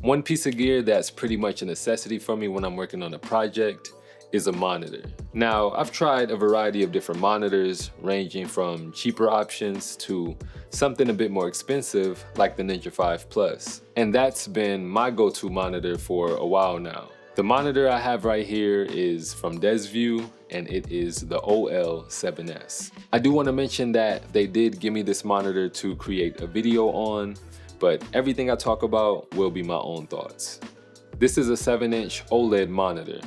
One piece of gear that's pretty much a necessity for me when I'm working on a project is a monitor. Now, I've tried a variety of different monitors, ranging from cheaper options to something a bit more expensive like the Ninja 5 Plus. And that's been my go-to monitor for a while now. The monitor I have right here is from Desview, and it is the OL7S. I do want to mention that they did give me this monitor to create a video on, but everything I talk about will be my own thoughts. This is a 7-inch OLED monitor.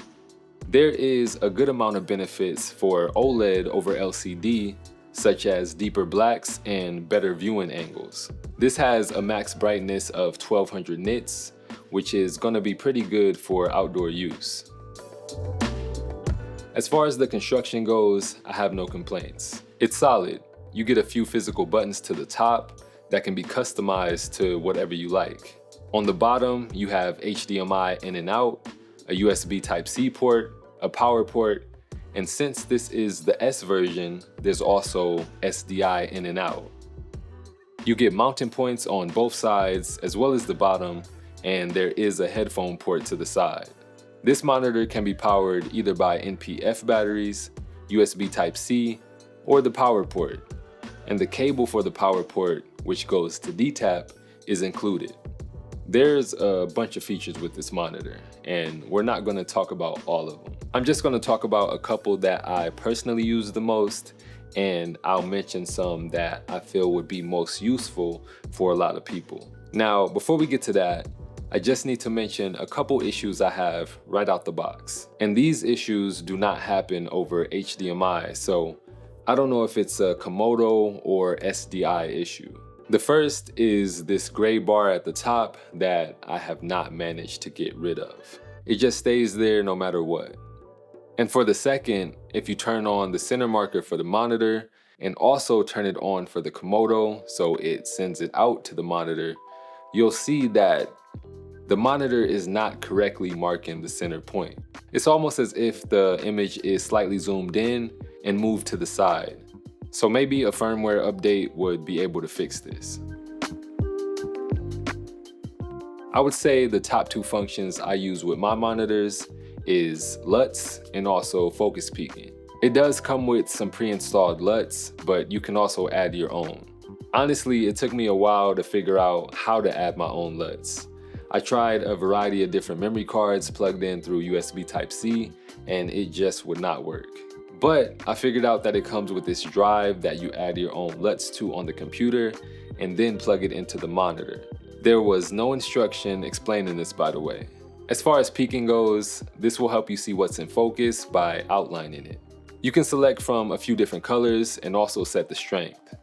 There is a good amount of benefits for OLED over LCD, such as deeper blacks and better viewing angles. This has a max brightness of 1200 nits, which is going to be pretty good for outdoor use. As far as the construction goes, I have no complaints. It's solid. You get a few physical buttons to the top that can be customized to whatever you like. On the bottom, you have HDMI in and out, a USB Type-C port, a power port, and since this is the S version, there's also SDI in and out. You get mounting points on both sides as well as the bottom, and there is a headphone port to the side. This monitor can be powered either by NP-F batteries, USB Type-C, or the power port. And the cable for the power port, which goes to DTAP, is included. There's a bunch of features with this monitor, and we're not going to talk about all of them. I'm just going to talk about a couple that I personally use the most, and I'll mention some that I feel would be most useful for a lot of people. Now, before we get to that, I just need to mention a couple issues I have right out the box. And these issues do not happen over HDMI, so I don't know if it's a Komodo or SDI issue. The first is this gray bar at the top that I have not managed to get rid of. It just stays there no matter what. And for the second, if you turn on the center marker for the monitor and also turn it on for the Komodo so it sends it out to the monitor, you'll see that the monitor is not correctly marking the center point. It's almost as if the image is slightly zoomed in and moved to the side. So maybe a firmware update would be able to fix this. I would say the top two functions I use with my monitors is LUTs and also focus peaking. It does come with some pre-installed LUTs, but you can also add your own. Honestly, it took me a while to figure out how to add my own LUTs. I tried a variety of different memory cards plugged in through USB Type-C, and it just would not work. But I figured out that it comes with this drive that you add your own LUTs to on the computer and then plug it into the monitor. There was no instruction explaining this, by the way. As far as peaking goes, this will help you see what's in focus by outlining it. You can select from a few different colors and also set the strength.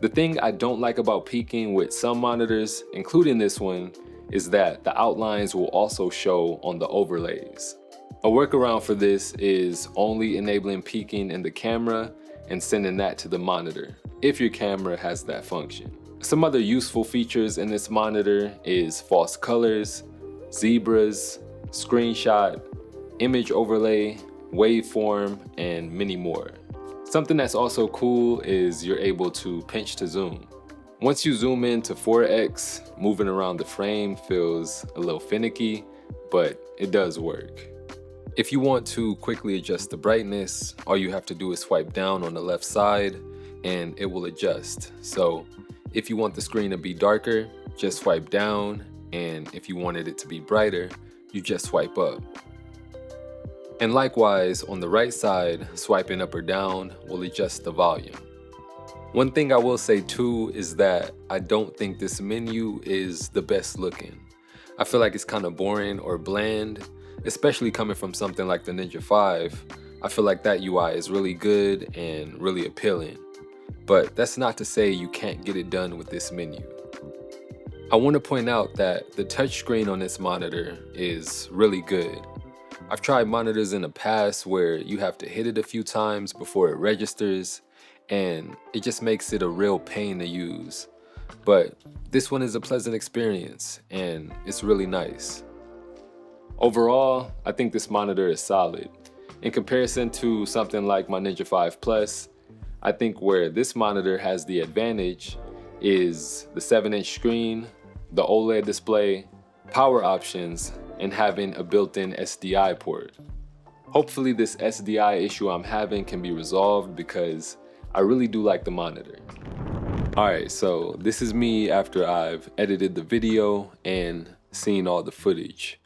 The thing I don't like about peaking with some monitors, including this one, is that the outlines will also show on the overlays. A workaround for this is only enabling peaking in the camera and sending that to the monitor, if your camera has that function. Some other useful features in this monitor is false colors, zebras, screenshot, image overlay, waveform, and many more. Something that's also cool is you're able to pinch to zoom. Once you zoom in to 4x, moving around the frame feels a little finicky, but it does work. If you want to quickly adjust the brightness, all you have to do is swipe down on the left side and it will adjust. So if you want the screen to be darker, just swipe down, and if you wanted it to be brighter, you just swipe up. And likewise, on the right side, swiping up or down will adjust the volume. One thing I will say too is that I don't think this menu is the best looking. I feel like it's kind of boring or bland, especially coming from something like the Ninja 5. I feel like that UI is really good and really appealing. But that's not to say you can't get it done with this menu. I want to point out that the touchscreen on this monitor is really good. I've tried monitors in the past where you have to hit it a few times before it registers, and it just makes it a real pain to use. But this one is a pleasant experience, and it's really nice. Overall, I think this monitor is solid. In comparison to something like my Ninja 5 Plus, I think where this monitor has the advantage is the 7-inch screen, the OLED display, power options, and having a built-in SDI port. Hopefully this SDI issue I'm having can be resolved because I really do like the monitor. Alright, so this is me after I've edited the video and seen all the footage.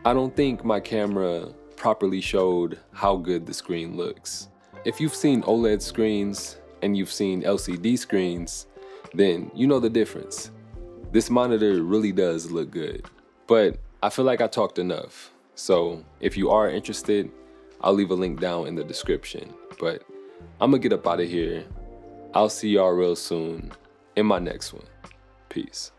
I don't think my camera properly showed how good the screen looks. If you've seen OLED screens and you've seen LCD screens, then you know the difference. This monitor really does look good, but I feel like I talked enough. So if you are interested, I'll leave a link down in the description. But I'm gonna get up out of here. I'll see y'all real soon in my next one. Peace.